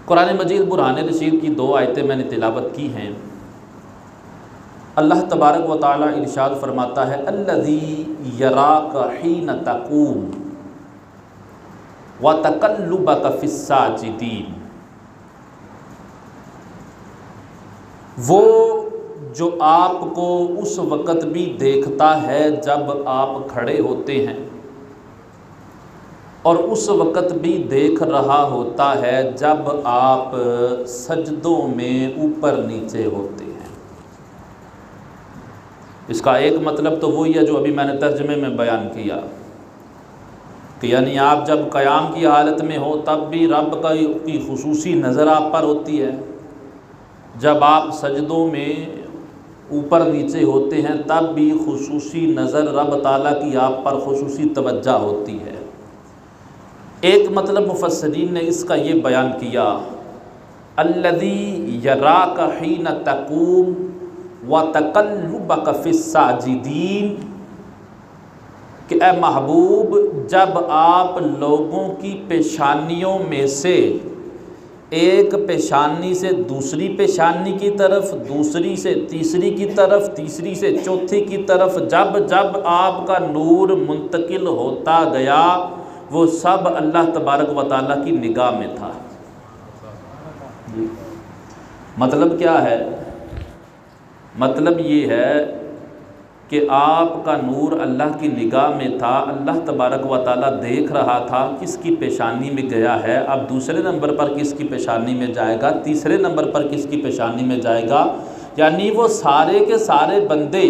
कुरान मजीद बुरहान रशीद की 2 आयतें मैंने तिलावत की हैं। अल्लाह तबारक व तआला इरशाद फरमाता है, अल्लज़ी यराका हीन तक़ूम व तक़ल्लुबका फ़िस्साजिदीन। वो जो आपको उस वक़्त भी देखता है जब आप खड़े होते हैं, और उस वक़्त भी देख रहा होता है जब आप सजदों में ऊपर नीचे होते हैं। इसका एक मतलब तो वही है जो अभी मैंने तर्जमे में बयान किया कि यानी आप जब क़याम की हालत में हो तब भी रब की खुसूसी नज़र आप पर होती है, जब आप सजदों में ऊपर नीचे होते हैं तब भी खुसूसी नज़र रब ताला की आप पर खुसूसी तवज्जो होती है। एक मतलब मुफस्सिरीन ने इसका ये बयान किया, अल्लज़ी यराका हीन तक़ूम व तक़ल्लुबका फ़िस्साजिदीन, कि ए महबूब जब आप लोगों की पेशानियों में से एक पेशानी से दूसरी पेशानी की तरफ, दूसरी से तीसरी की तरफ, तीसरी से चौथी की तरफ जब जब आपका नूर मुंतकिल होता गया, वो सब अल्लाह तबारक व तआला की निगाह में था। मतलब क्या है? मतलब ये है कि आपका नूर अल्लाह की निगाह में था, अल्लाह तबारक व तआला देख रहा था किसकी पेशानी में गया है, अब दूसरे नंबर पर किसकी पेशानी में जाएगा, तीसरे नंबर पर किसकी पेशानी में जाएगा। यानी वो सारे के सारे बंदे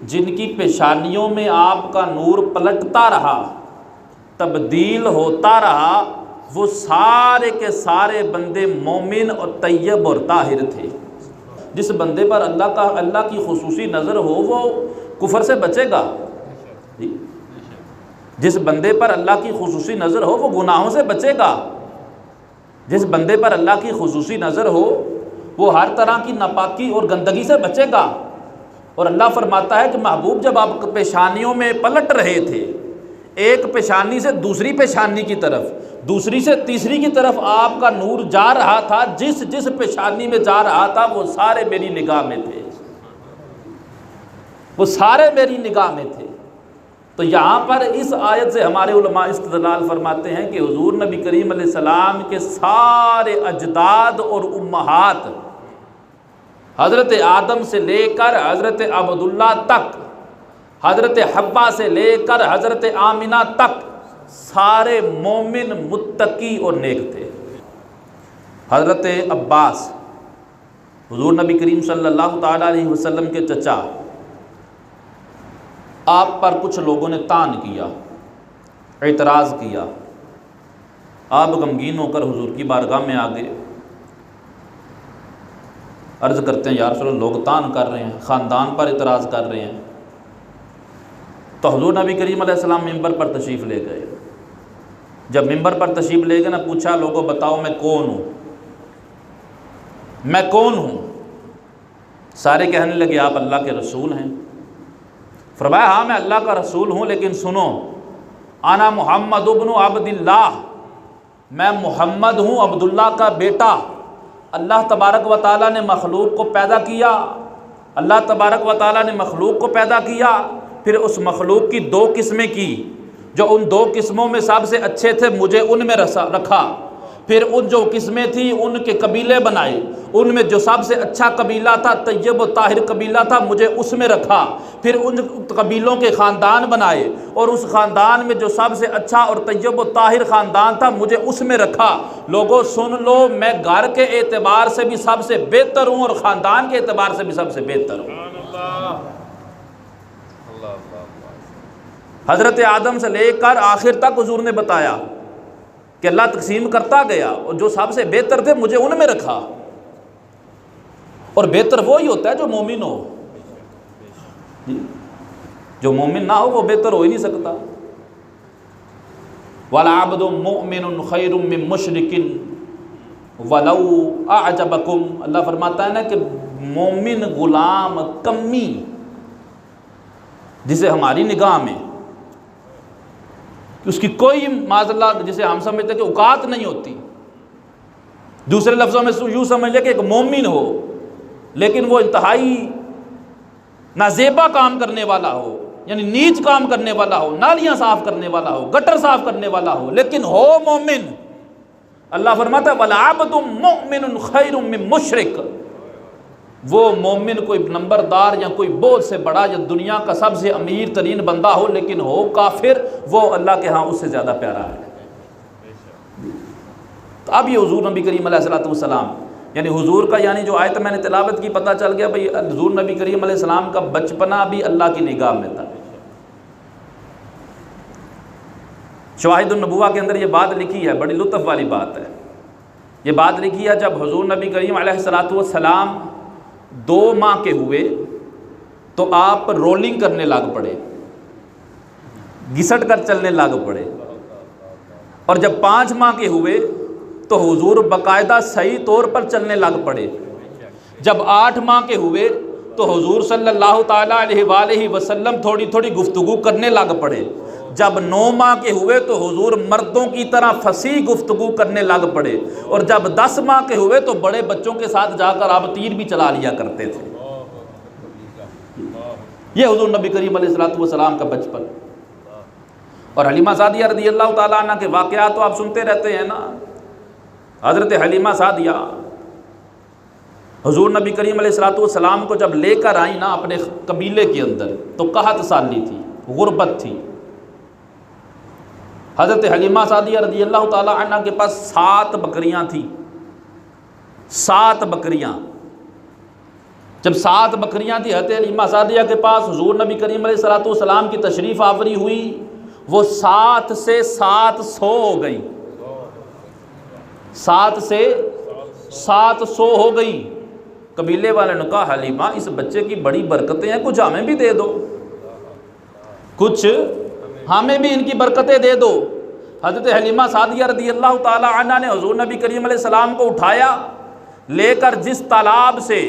जिनकी पेशानियों में आपका नूर पलटता रहा, तब्दील होता रहा, वो सारे के सारे बंदे मोमिन और तैयब और ताहिर थे। जिस बंदे पर अल्लाह की खुसूसी नज़र हो वो कुफर से बचेगा। जिस बंदे पर अल्लाह की खुसूसी नज़र हो वो गुनाहों से बचेगा। जिस बंदे पर अल्लाह की खुसूसी नज़र हो वो हर तरह की नापाकी और गंदगी से बचेगा। और अल्लाह फरमाता है कि महबूब जब आप पेशानियों में पलट रहे थे, एक पेशानी से दूसरी पेशानी की तरफ, दूसरी से तीसरी की तरफ आपका नूर जा रहा था, जिस जिस पेशानी में जा रहा था वो सारे मेरी निगाह में थे, वो सारे मेरी निगाह में थे। तो यहाँ पर इस आयत से हमारे उलमा इस्तिदलाल फरमाते हैं कि हुजूर नबी करीम अलैहिस्सलाम के सारे अजदाद और उम्महात, हज़रत आदम से लेकर हज़रत अब्दुल्ला तक, हज़रत हब्बा से लेकर हज़रत आमिना तक, सारे मोमिन मुत्तकी और नेक थे। हज़रत अब्बास हुजूर नबी करीम सल्लल्लाहु ताला अलैहि वसल्लम के चचा, आप पर कुछ लोगों ने तान किया, एतराज़ किया। आप गमगीन होकर हुजूर की बारगाह में आ गए, अर्ज़ करते हैं या रसूल अल्लाह, लोग तान कर रहे हैं, ख़ानदान पर एतराज़ कर रहे हैं। तो हुजूर नबी करीम अलैहिस्सलाम मिंबर पर तशरीफ़ ले गए। जब मिंबर पर तशरीफ़ ले गए ना, पूछा लोगों बताओ मैं कौन हूँ, मैं कौन हूँ। सारे कहने लगे आप अल्लाह के रसूल हैं। फरमाया हाँ मैं अल्लाह का रसूल हूँ, लेकिन सुनो, आना मुहम्मद इब्नु अब्दिल्लाह, मैं मुहम्मद हूँ अब्दुल्ला का बेटा। अल्लाह तबारक व तआला ने मखलूक को पैदा किया, अल्लाह तबारक व तआला ने मखलूक को पैदा किया, फिर उस मखलूक की 2 किस्में की, जो उन 2 किस्मों में सबसे अच्छे थे मुझे उनमें रखा। फिर उन जो किस्में थी उनके कबीले बनाए, उनमें जो सबसे अच्छा कबीला था, तैयब व ताहिर कबीला था, मुझे उसमें रखा। फिर उन कबीलों के ख़ानदान बनाए और उस ख़ानदान में जो सबसे अच्छा और तैयब व ताहिर ख़ानदान था मुझे उसमें रखा। लोगों सुन लो, मैं घर के एतबार से भी सबसे बेहतर हूँ और ख़ानदान के एतबार से भी सबसे बेहतर हूँ। हज़रत आदम से लेकर आखिर तक हुजूर ने बताया कि अल्लाह तकसीम करता गया और जो सबसे बेहतर थे मुझे उनमें रखा। और बेहतर वो ही होता है जो मोमिन हो, जो मोमिन ना हो वो बेहतर हो ही नहीं सकता। वला अब्दु मुमिनुन खैरुम मिन मुशरिकिन वलौ अअजबकुम, अल्लाह फरमाता है ना कि मोमिन गुलाम कमी जिसे हमारी निगाह में उसकी कोई माज़ल्ला जिसे हम समझते कि औकात नहीं होती, दूसरे लफ्ज़ों में यूँ समझ ले कि एक मोमिन हो लेकिन वो इंतहाई नाजेबा काम करने वाला हो, यानी नीच काम करने वाला हो, नालियाँ साफ़ करने वाला हो, गटर साफ़ करने वाला हो, लेकिन हो मोमिन। अल्लाह फरमाता है वल अब्दुम मुमिनुन खैरुम मिन मुशरिक। वो मोमिन कोई नंबरदार या कोई बोझ से बड़ा या दुनिया का सबसे अमीर तरीन बंदा हो लेकिन हो काफिर, वो अल्लाह के यहाँ उससे ज़्यादा प्यारा है। तो अब ये हुजूर नबी करीम अलैहिस्सलातु वस्सलाम, यानी हुजूर का, यानी जो आयत मैंने तिलावत की, पता चल गया भाई हुजूर नबी करीम अलैहिस्सलाम का बचपना भी अल्लाह की निगाह में था। शवाहिदुन नबुव्वा के अंदर ये बात लिखी है, बड़ी लुत्फ़ वाली बात है। ये बात लिखी है जब हुजूर नबी करीम अलैहिस्सलातु वस्सलाम 2 माह के हुए तो आप रोलिंग करने लग पड़े, घिसट कर चलने लग पड़े। और जब 5 माह के हुए तो हुजूर बाकायदा सही तौर पर चलने लग पड़े। जब 8 माह के हुए तो हुजूर सल्लल्लाहु ताला अलैहि वसल्लम थोड़ी थोड़ी गुफ्तगू करने लग पड़े। जब 9 माह के हुए तो हुजूर मर्दों की तरह फसी गुफ्तगू करने लग पड़े। और जब 10 माह के हुए तो बड़े बच्चों के साथ जाकर आप तीर भी चला लिया करते थे। यह हुजूर नबी करीम अलैहिस्सलातु वस्सलाम का बचपन। और हलीमा सादिया रज़ियल्लाहु ताला अन्हा के वाक़यात तो आप सुनते रहते हैं ना। हज़रत हलीमा सादिया हुजूर नबी करीम अलैहिस्सलातु वस्सलाम को जब लेकर आई ना अपने कबीले के अंदर, तो कहत साली थी, गुर्बत थी। हज़रत हलीमा सादिया रज़ियल्लाहु ताला अन्हा के पास 7 बकरियां थी। 7 बकरियां। जब 7 बकरियां थी हज़रत हलीमा सादिया के पास, हुजूर नबी करीम अलैहिस्सलातु वस्सलाम की तशरीफ़ आवरी हुई, वो 7 से 700 हो गई। 7 से 700 हो गई। कबीले वाले ने कहा हलीमा इस बच्चे की बड़ी बरकतें हैं, कुछ हमें भी दे दो, कुछ हमें भी इनकी बरकतें दे दो। हज़रत हलीमा सादिया रज़ियल्लाहु ताला अन्हा ने हुजूर नबी करीम अलैहिस्सलाम को उठाया, लेकर जिस तालाब से,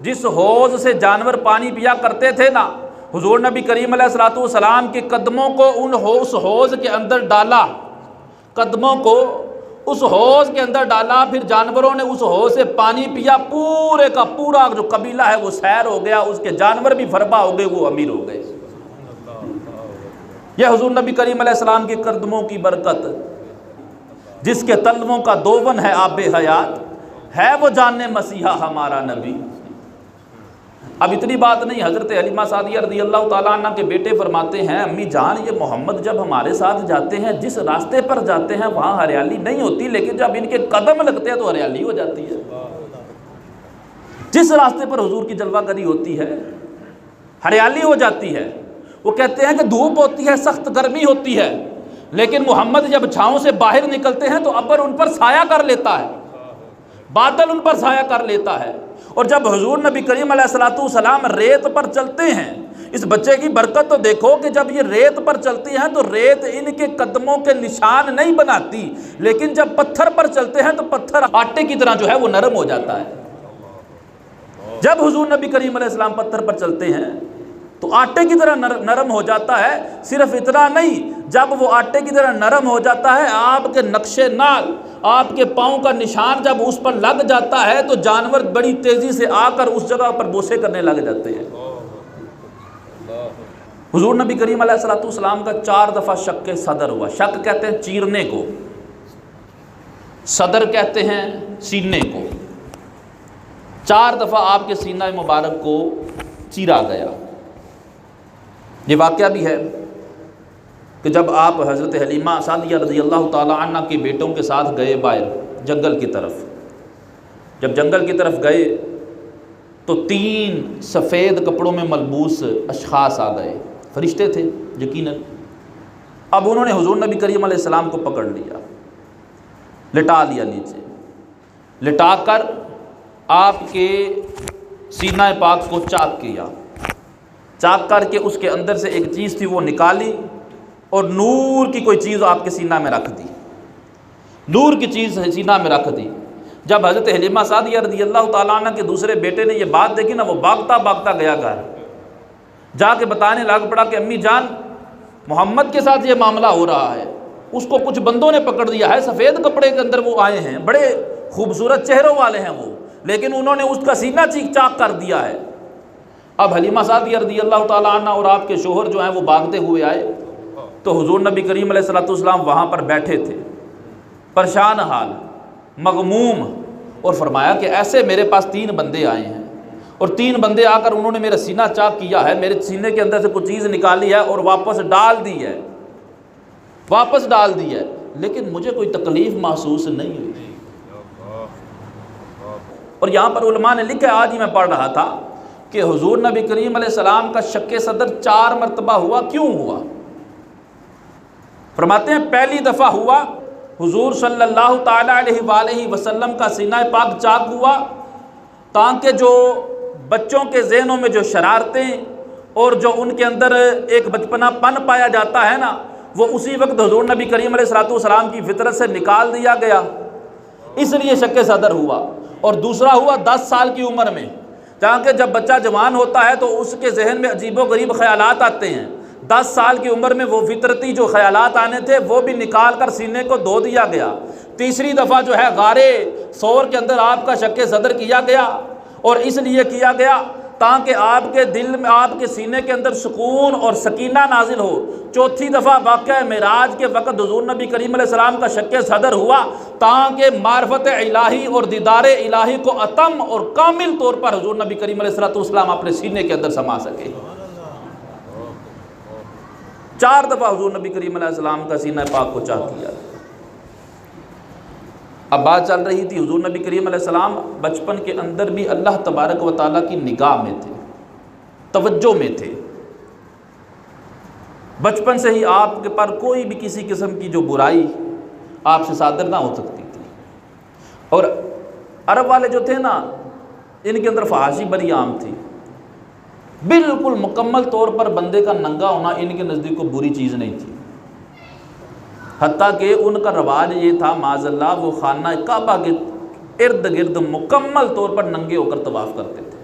जिस हौज़ से जानवर पानी पिया करते थे ना, हुजूर नबी करीम अलैहिस्सलातु वस्सलाम के कदमों को उस हौज़ के अंदर डाला, कदमों को उस हौज़ के अंदर डाला। फिर जानवरों ने उस हौज़ से पानी पिया। पूरे का पूरा जो कबीला है वो सैर हो गया, उसके जानवर भी फरबा हो गए, वो अमीर हो गए। यह हुजूर नबी करीम अलैहिस्सलाम के कदमों की बरकत, जिसके तलवों का दोवन है आबे हयात, है वो जाने मसीहा हमारा नबी। अब इतनी बात नहीं, हज़रत हलीमा सादिया रज़ियल्लाहु ताला अन्हा के बेटे फरमाते हैं अम्मी जान, ये मोहम्मद जब हमारे साथ जाते हैं, जिस रास्ते पर जाते हैं वहाँ हरियाली नहीं होती, लेकिन जब इनके कदम लगते हैं तो हरियाली हो जाती है। जिस रास्ते पर हुजूर की जलवागरी होती है हरियाली हो जाती है। वो कहते हैं कि धूप होती है, सख्त गर्मी होती है, लेकिन मोहम्मद जब छाँव से बाहर निकलते हैं तो अब्बर उन पर साया कर लेता है, बादल उन पर साया कर लेता है। और जब हुजूर नबी करीम अलैहिस्सलातु वस्सलाम रेत पर चलते हैं, इस बच्चे की बरकत तो देखो कि जब ये रेत पर चलती हैं तो रेत इनके कदमों के निशान नहीं बनाती, लेकिन जब पत्थर पर चलते हैं तो पत्थर आटे की तरह जो है वो नरम हो जाता है। जब हुजूर नबी करीम अलैहिस्सलाम पत्थर पर चलते हैं तो आटे की तरह नरम हो जाता है। सिर्फ इतना नहीं, जब वो आटे की तरह नरम हो जाता है, आपके नक्शे नाल, आपके पाँव का निशान जब उस पर लग जाता है तो जानवर बड़ी तेज़ी से आकर उस जगह पर बोसे करने लग जाते हैं। हुजूर नबी करीम अलैहिस्सलातु वस्सलाम का 4 दफ़ा शक्के सदर हुआ। शक कहते हैं चीरने को, सदर कहते हैं सीने को। 4 दफ़ा आपके सीना मुबारक को चीरा गया। ये वाक़या भी है कि जब आप हज़रत हलीमा सादिया रज़ियल्लाहु ताला अन्हा के बेटों के साथ गए बाहर जंगल की तरफ, जब जंगल की तरफ गए तो 3 सफ़ेद कपड़ों में मलबूस अशख़ास आ गए, फरिश्ते थे यकीनन। अब उन्होंने हुजूर नबी करीम अलैहिस्सलाम को पकड़ लिया, लिटा लिया नीचे, लिटाकर आपके सीना पाक को चाक किया, चाक करके उसके अंदर से एक चीज़ थी वो निकाली और नूर की कोई चीज़ आपके सीना में रख दी, नूर की चीज़ सीना में रख दी। जब हज़रत हलीमा सादिया रज़ियल्लाहु ताला अन्हा के दूसरे बेटे ने ये बात देखी ना, वो भागता भागता गया घर, जाके बताने लग पड़ा कि अम्मी जान मोहम्मद के साथ ये मामला हो रहा है, उसको कुछ बंदों ने पकड़ दिया है, सफ़ेद कपड़े के अंदर वो आए हैं, बड़े खूबसूरत चेहरों वाले हैं वो, लेकिन उन्होंने उसका सीना चीक चाक कर दिया है। अब हलीमा सादिया रज़ियल्लाहु ताला अन्हा और आपके शोहर जो हैं वो भागते हुए आए तो हुजूर नबी करीम अलैहिस्सलातु वस्सलाम वहाँ पर बैठे थे, परेशान हाल, मगमूम, और फरमाया कि ऐसे मेरे पास 3 बंदे आए हैं और 3 बंदे आकर उन्होंने मेरा सीना चाक किया है, मेरे सीने के अंदर से कुछ चीज़ निकाली है और वापस डाल दी है, लेकिन मुझे कोई तकलीफ़ महसूस नहीं हुई। और यहाँ पर उलमा ने लिखा, आज ही मैं पढ़ रहा था कि हुजूर नबी करीम अलैहिस्सलाम का शक्के सदर 4 मरतबा हुआ। क्यों हुआ? फरमाते हैं पहली दफ़ा हुआ हुजूर सल्लल्लाहु ताला अलैहि वसल्लम का सीना पाक चाक हुआ, ताकि जो बच्चों के ज़हनों में जो शरारतें और जो उनके अंदर एक बचपनापन पाया जाता है ना, वो उसी वक्त हुजूर नबी करीम अलैहिस्सलातु वस्सलाम की फितरत से निकाल दिया गया, इसलिए शक्के सदर हुआ। और दूसरा हुआ 10 साल की उम्र में, ताकि जब बच्चा जवान होता है तो उसके जहन में अजीबो गरीब ख्यालात आते हैं। 10 साल की उम्र में वो फितरती जो ख्यालात आने थे वो भी निकाल कर सीने को धो दिया गया। तीसरी दफ़ा जो है गारे सौर के अंदर आपका शक्के सदर किया गया, और इसलिए किया गया ताकि आपके दिल में, आपके सीने के अंदर सुकून और सकीना नाजिल हो। चौथी दफ़ा वाक़या मेराज के वक़्त हुज़ूर नबी करीम अलैहिस्सलाम का शक्के सदर हुआ, ताकि मार्फत इलाही और दीदार इलाही को अतम और कामिल तौर पर हुज़ूर नबी करीम अलैहिस्सलाम अपने सीने के अंदर समा सके। 4 दफ़ा हुज़ूर नबी करीम अलैहिस्सलाम का सीना पाक को चाक किया। अब बात चल रही थी, हुज़ूर नबी करीम अलैहिस्सलाम बचपन के अंदर भी अल्लाह तबारक व तआला की निगाह में थे, तवज्जो में थे। बचपन से ही आपके पर कोई भी किसी किस्म की जो बुराई आपसे सादर ना हो सकती थी। और अरब वाले जो थे ना, इनके अंदर फहाशी बड़ी आम थी। बिल्कुल मुकम्मल तौर पर बंदे का नंगा होना इनके नज़दीक को बुरी चीज़ नहीं थी। हत्ता कि उनका रवाज ये था माज़अल्लाह, वो खाना काबा के इर्द गिर्द मुकम्मल तौर पर नंगे होकर तवाफ़ करते थे,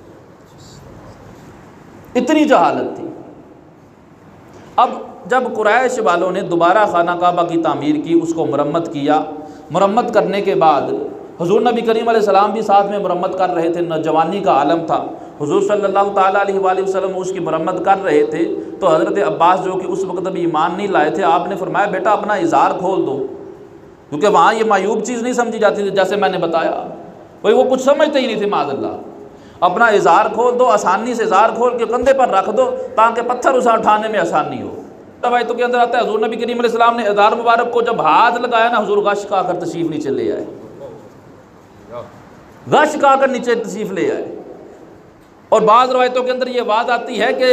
इतनी जहालत थी। अब जब कुरैश वालों ने दोबारा खाना काबा की तामीर की, उसको मुरम्मत किया, मुरम्मत करने के बाद हुज़ूर नबी करीम अलैहिस्सलाम भी साथ में मुरम्मत कर रहे थे, नौजवानी का आलम था। हुज़ूर सल्लल्लाहु ताला अलैहि वसल्लम उसकी मुरम्मत कर रहे थे तो हज़रत अब्बास जो कि उस वक्त अभी ईमान नहीं लाए थे, आपने फरमाया बेटा अपना इज़ार खोल दो, क्योंकि वहाँ ये मायूब चीज़ नहीं समझी जाती थी। जैसे मैंने बताया भाई वो कुछ समझते ही नहीं थे माज़अल्लाह। अपना इज़ार खोल दो, आसानी से इज़ार खोल के कंधे पर रख दो ताकि पत्थर उसे उठाने में आसानी हो। तब तो के अंदर आता है हुज़ूर नबी करीम अलैहिस्सलाम ने इज़ार मुबारक को जब हाथ लगाया ना, हुज़ूर गश का आकर तशरीफ़ नीचे ले आए, गश का आकर नीचे तशरीफ़ ले आए। और बाज़ रवायतों के अंदर ये बात आती है कि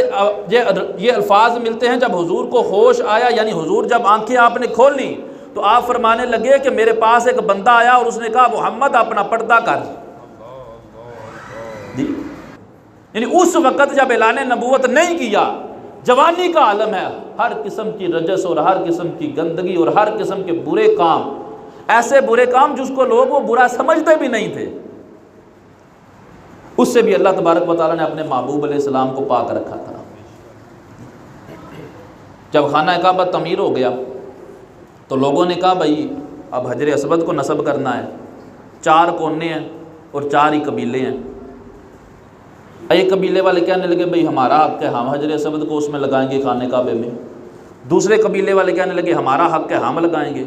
ये अल्फाज मिलते हैं, जब हुजूर को होश आया, यानी हुजूर जब आंखें आपने खोली तो आप फरमाने लगे कि मेरे पास एक बंदा आया और उसने कहा मोहम्मद अपना पर्दा कर जी। यानी उस वक़्त जब ऐलान नबूवत नहीं किया, जवानी का आलम है, हर किस्म की रजस और हर किस्म की गंदगी और हर किस्म के बुरे काम, ऐसे बुरे काम जिसको लोग वो बुरा समझते भी नहीं थे, उससे भी अल्लाह तबारक व तआला ने अपने महबूब अलैहिस्सलाम को पाक रखा था। जब खाना काबा तमीर हो गया तो लोगों ने कहा भाई अब हजर अस्वद को नस्ब करना है। 4 कोने हैं और 4 ही कबीले हैं। एक कबीले वाले कहने लगे भाई हमारा हक है, हम हजर अस्वद को उसमें लगाएंगे खाने काबे में। दूसरे कबीले वाले कहने लगे हमारा हक है, हम लगाएंगे।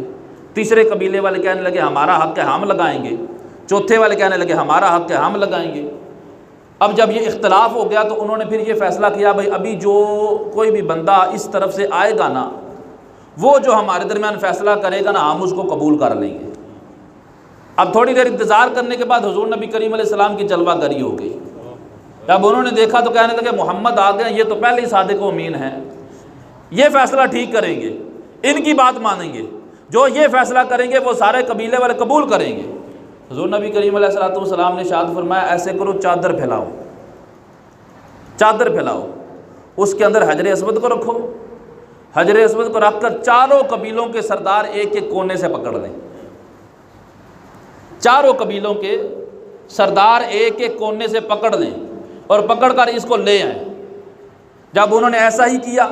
तीसरे कबीले वाले कहने लगे हमारा हक है, हम लगाएंगे। चौथे वाले कहने लगे हमारा हक है, हम लगाएंगे। अब जब ये इख्तलाफ हो गया तो उन्होंने फिर ये फ़ैसला किया भाई अभी जो कोई भी बंदा इस तरफ से आएगा ना, वो जो हमारे दरमियान फ़ैसला करेगा ना, हम उसको कबूल कर लेंगे। अब थोड़ी देर इंतज़ार करने के बाद हुज़ूर नबी करीम अलैहिस्सलाम की जलवागरी हो गई। जब उन्होंने देखा तो कहने लगे मोहम्मद आ गए, ये तो पहले ही सादिक़ व अमीन है, ये फ़ैसला ठीक करेंगे, इनकी बात मानेंगे, जो ये फ़ैसला करेंगे वो सारे कबीले वाले कबूल करेंगे। हुज़ूर नबी करीम अलैहिस्सलाम ने इरशाद फरमाया ऐसे करो, चादर फैलाओ, चादर फैलाओ, उसके अंदर हजर अस्वद को रखो। हजर अस्वद को रखकर चारों कबीलों के सरदार एक एक कोने से पकड़ लें। चारों कबीलों के सरदार एक एक कोने से पकड़ लें और पकड़कर इसको ले आए। जब उन्होंने ऐसा ही किया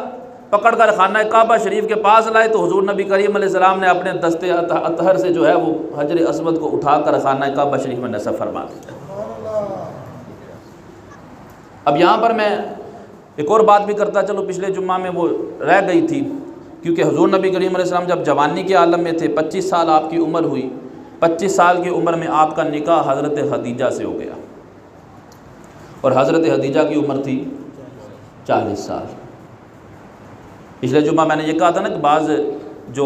पकड़ कर खाना काबा शरीफ के पास लाए तो हुजूर नबी करीम अलैहिस्सलाम ने अपने दस्ते अतहर से जो है वो हजर अस्वद को उठाकर खाना काबा शरीफ में नसब फरमा दिया। अब यहाँ पर मैं एक और बात भी करता चलो, पिछले जुम्मा में वो रह गई थी, क्योंकि हुजूर नबी करीम अलैहिस्सलाम जब जवानी के आलम में थे, 25 साल आपकी उम्र हुई, 25 साल की उम्र में आपका निकाह हज़रत खदीजा से हो गया और हज़रत खदीजा की उम्र थी 40 साल। पिछले जुम्मा मैंने ये कहा था ना कि बाज़ जो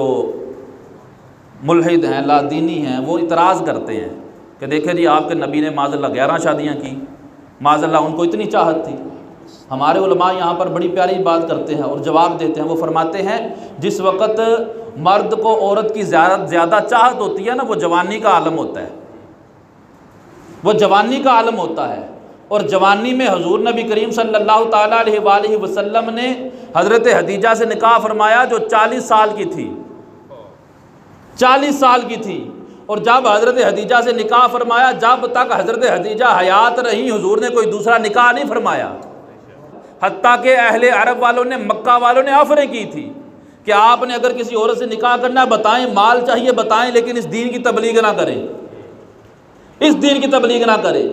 मुल्हिद हैं, लादीनी हैं, वो इतराज़ करते हैं कि देखे जी आपके नबी ने माज़अल्लाह 11 शादियाँ की, माज़अल्लाह उनको इतनी चाहत थी। हमारे उलमा यहाँ पर बड़ी प्यारी बात करते हैं और जवाब देते हैं। वो फरमाते हैं जिस वक़्त मर्द को औरत की ज़्यादा चाहत होती है ना, वो जवानी का आलम होता है, वो जवानी का आलम होता है। और जवानी में हुजूर नबी करीम सल्लल्लाहु ताला अलैहि वसल्लम ने हज़रत खदीजा से निकाह फरमाया जो 40 साल की थी, 40 साल की थी। और जब हज़रत खदीजा से निकाह फरमाया, जब तक हज़रत खदीजा हयात रही हुजूर ने कोई दूसरा निकाह नहीं फरमाया। हत्ता के अहले अरब वालों ने, मक्का वालों ने ऑफरें की थी कि आपने अगर किसी औरत से निकाह करना बताएं, माल चाहिए बताएं, लेकिन इस दीन की तबलीग ना करें, इस दीन की तबलीग ना करें।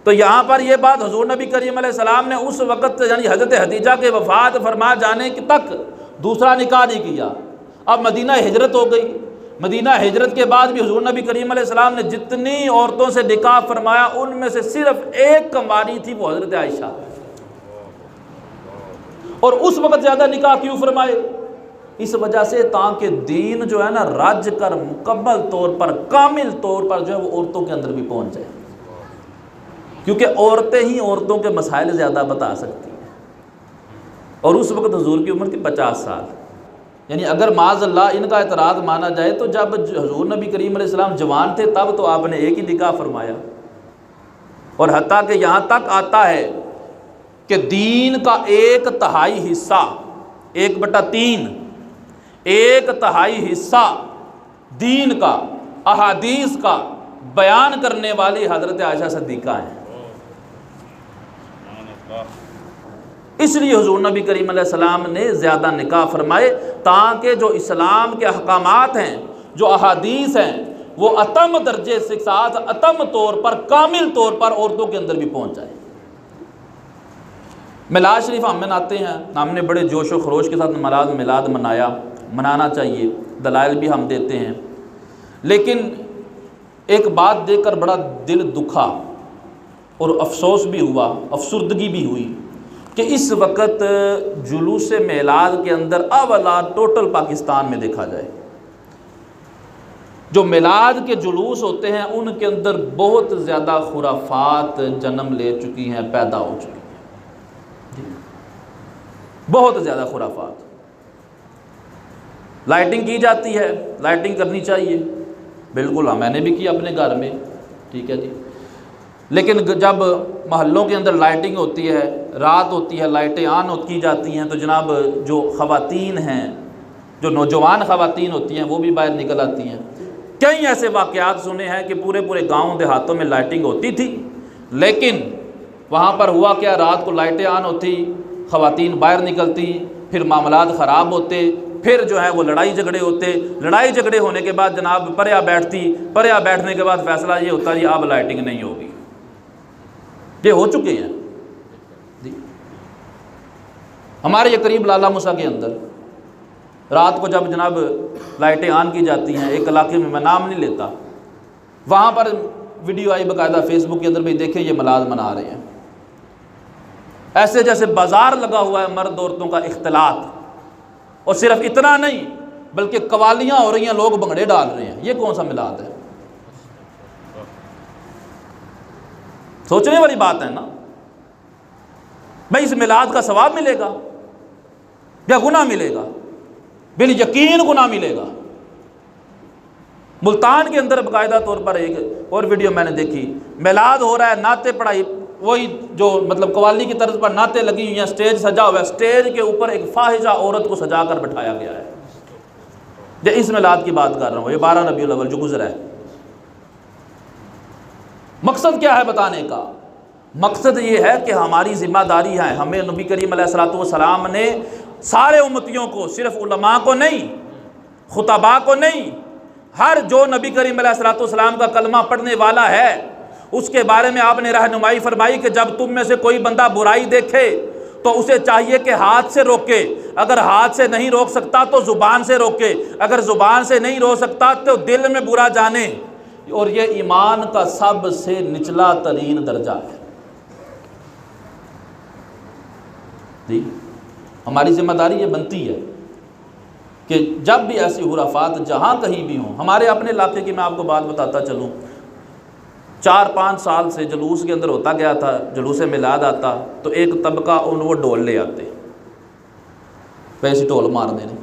तो यहाँ पर यह बात हुजूर नबी करीम अलैहिस्सलाम ने उस वक़्त यानी हज़रत खदीजा के वफ़ात फरमा जाने तक दूसरा निकाह नहीं किया। अब मदीना हिजरत हो गई, मदीना हिजरत के बाद भी हुजूर नबी करीम अलैहिस्सलाम ने जितनी औरतों से निकाह फरमाया उनमें से सिर्फ एक कंवारी थी, वो हज़रत आयशा। और उस वक़्त ज़्यादा निकाह क्यों फरमाए? इस वजह से ताकि दीन जो है ना रज कर मुकम्मल तौर पर, कामिल तौर पर जो है वो औरतों के अंदर भी पहुँच जाए, क्योंकि औरतें ही औरतों के मसाइल ज़्यादा बता सकती हैं। और उस वक़्त हुजूर की उम्र थी 50 साल। यानी अगर माज़अल्लाह इनका एतराज़ माना जाए तो जब हुजूर नबी करीम अलैहिस्सलाम जवान थे तब तो आपने एक ही निकाह फरमाया। और हत्ता कि यहाँ तक आता है कि दीन का 1/3 हिस्सा, 1/3, 1/3 हिस्सा दीन का, अहादीस का बयान करने वाली हज़रत आयशा सिद्दीक़ा हैं। इसलिए हुजूर नबी करीम अलैहिस्सलाम ने ज़्यादा निकाह फरमाए ताकि जो इस्लाम के अहकामात हैं, जो अहादीस हैं, वो अतम दर्जे के साथ, अतम तौर पर, कामिल तौर पर औरतों के अंदर भी पहुँच जाए। मिलाद शरीफ हम मनाते हैं, हमने बड़े जोश व खरोश के साथ मिलाद मनाया, मनाना चाहिए, दलाइल भी हम देते हैं। लेकिन एक बात देखकर बड़ा दिल दुखा और अफसोस भी हुआ, अफसुर्दगी भी हुई कि इस वक्त जुलूस मिलाद के अंदर अवला टोटल पाकिस्तान में देखा जाए, जो मिलाद के जुलूस होते हैं उनके अंदर बहुत ज़्यादा खुराफात जन्म ले चुकी हैं, पैदा हो चुकी हैं, बहुत ज़्यादा खुराफात। लाइटिंग की जाती है, लाइटिंग करनी चाहिए, बिल्कुल हाँ, मैंने भी की अपने घर में, ठीक है जी। लेकिन जब महल्लों के अंदर लाइटिंग होती है, रात होती है, लाइटें ऑन की जाती हैं, तो जनाब जो ख़वातीन हैं, जो नौजवान ख़वातीन होती हैं, वो भी बाहर निकल आती हैं। कई ऐसे वाक़यात सुने हैं कि पूरे पूरे गाँव देहातों में लाइटिंग होती थी, लेकिन वहाँ पर हुआ क्या, रात को लाइटें ऑन होती, ख़वातीन बाहर निकलती, फिर मामलात ख़राब होते, फिर जो है वो लड़ाई झगड़े होते, लड़ाई झगड़े होने के बाद जनाब पर्या बैठती, पर्या बैठने के बाद फ़ैसला ये होता जी अब लाइटिंग नहीं होगी। ये हो चुके हैं जी। हमारे ये करीब लाला मूसा के अंदर रात को जब जनाब लाइटें ऑन की जाती हैं, एक इलाके में, मैं नाम नहीं लेता, वहाँ पर वीडियो आई बाकायदा फेसबुक के अंदर, भाई देखें ये मिलाद मना रहे हैं, ऐसे जैसे बाजार लगा हुआ है मर्द औरतों का इख्तिलात। और सिर्फ इतना नहीं बल्कि कवालियाँ हो रही हैं, लोग भंगड़े डाल रहे हैं। ये कौन सा मिलाद है? सोचने वाली बात है ना भाई। इस मिलाद का सवाब मिलेगा या गुनाह मिलेगा? बिल यकीन गुनाह मिलेगा। मुल्तान के अंदर बाकायदा तौर पर एक और वीडियो मैंने देखी, मिलाद हो रहा है, नाते पढ़ाई, वही जो मतलब कवाली की तर्ज पर नाते लगी हुई हैं, स्टेज सजा हुआ है, स्टेज के ऊपर एक फाहिशा औरत को सजा कर बैठाया गया है। जो इस मिलाद की बात कर रहा हूँ, ये 12 रबीउल अव्वल जो गुजरा है। मकसद क्या है बताने का? मकसद ये है कि हमारी ज़िम्मेदारी है, हमें नबी करीम अलैहिस्सलातु वस्सलाम ने सारे उम्मतियों को, सिर्फ उलमा को नहीं, खुतबा को नहीं, हर जो नबी करीम अलैहिस्सलाम का कलमा पढ़ने वाला है उसके बारे में आपने रहनुमाई फरमाई कि जब तुम में से कोई बंदा बुराई देखे तो उसे चाहिए कि हाथ से रोके, अगर हाथ से नहीं रोक सकता तो ज़ुबान से रोके, अगर ज़ुबान से नहीं रोक सकता तो दिल में बुरा जाने। और ये ईमान का सबसे निचला तरीन दर्जा है। जी, हमारी जिम्मेदारी ये बनती है कि जब भी ऐसी हुराफात जहाँ कहीं भी हों, हमारे अपने इलाके की मैं आपको बात बताता चलूँ, 4-5 साल से जुलूस के अंदर होता गया था, जुलूस मिलाद आता तो एक तबका उन वो ढोल ले आते, वैसे ढोल मारने ने।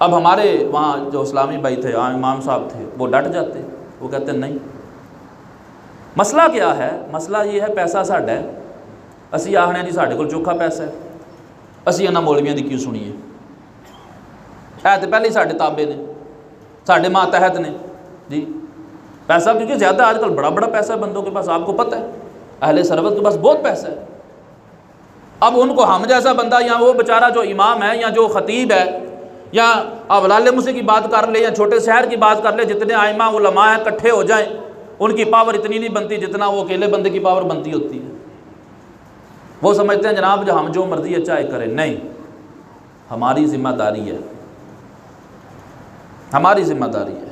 अब हमारे वहाँ जो इस्लामी भाई थे, इमाम साहब थे, वो डट जाते, वो कहते नहीं, मसला क्या है, मसला ये है पैसा साढ़ा है, असी आखने जी साढ़े कोल चोखा पैसा है, असी इन्हां मौलवियां दी क्यों सुनीए, है तो पहले ही साढ़े ताबे ने, साढ़े मातहत ने जी। पैसा क्योंकि ज़्यादा आजकल बड़ा बड़ा पैसा है बंदों के पास, आपको पता है, अहले सरवत के पास बहुत पैसा है। अब उनको हम जैसा बंदा या वो बेचारा जो इमाम है या जो ख़तीब है या अब लाले मुसे की बात कर ले या छोटे शहर की बात कर ले, जितने आइमा उलमा हैं इकट्ठे हो जाएं, उनकी पावर इतनी नहीं बनती जितना वो अकेले बंदे की पावर बनती होती है। वो समझते हैं जनाब जो हम जो मर्जी है चाहे करें, नहीं, हमारी जिम्मेदारी है, हमारी जिम्मेदारी है,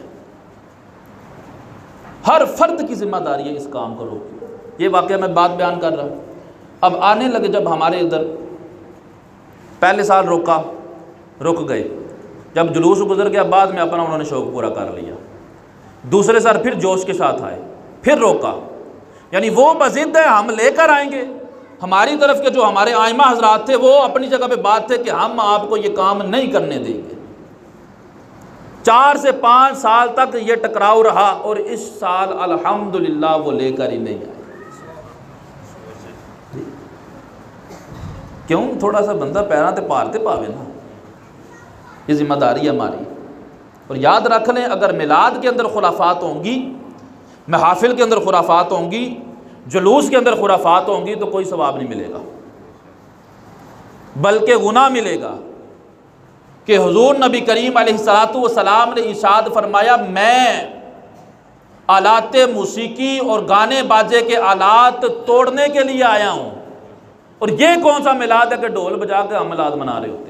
हर फर्द की जिम्मेदारी है इस काम को रोके। ये वाकया मैं बात बयान कर रहा हूँ। अब आने लगे जब हमारे इधर, पहले साल रोका, रुक गए, जब जुलूस गुजर गया बाद में अपना उन्होंने शौक पूरा कर लिया, दूसरे साल फिर जोश के साथ आए, फिर रोका, यानी वो बज़िद है हम लेकर आएंगे। हमारी तरफ के जो हमारे आइमा हजरात थे वो अपनी जगह पे बात थे कि हम आपको ये काम नहीं करने देंगे। 4 से 5 साल तक ये टकराव रहा और इस साल अल्हम्दुलिल्लाह वो लेकर ही नहीं आए। क्यों? थोड़ा सा बंदा पैरों ते पार ते पावे ना, ये जिम्मेदारी है हमारी। और याद रख लें, अगर मिलाद के अंदर खुराफात होंगी, महफिल के अंदर खुराफात होंगी, जुलूस के अंदर खुराफात होंगी तो कोई सवाब नहीं मिलेगा, बल्कि गुनाह मिलेगा। कि हुजूर नबी करीम अलैहिस्सलातु वस्सलाम ने इरशाद फरमाया, मैं आलाते मूसीकी और गाने बाजे के आलात तोड़ने के लिए आया हूँ। और ये कौन सा मिलाद है कि ढोल बजा के हम मिलाद मना रहे होते हैं।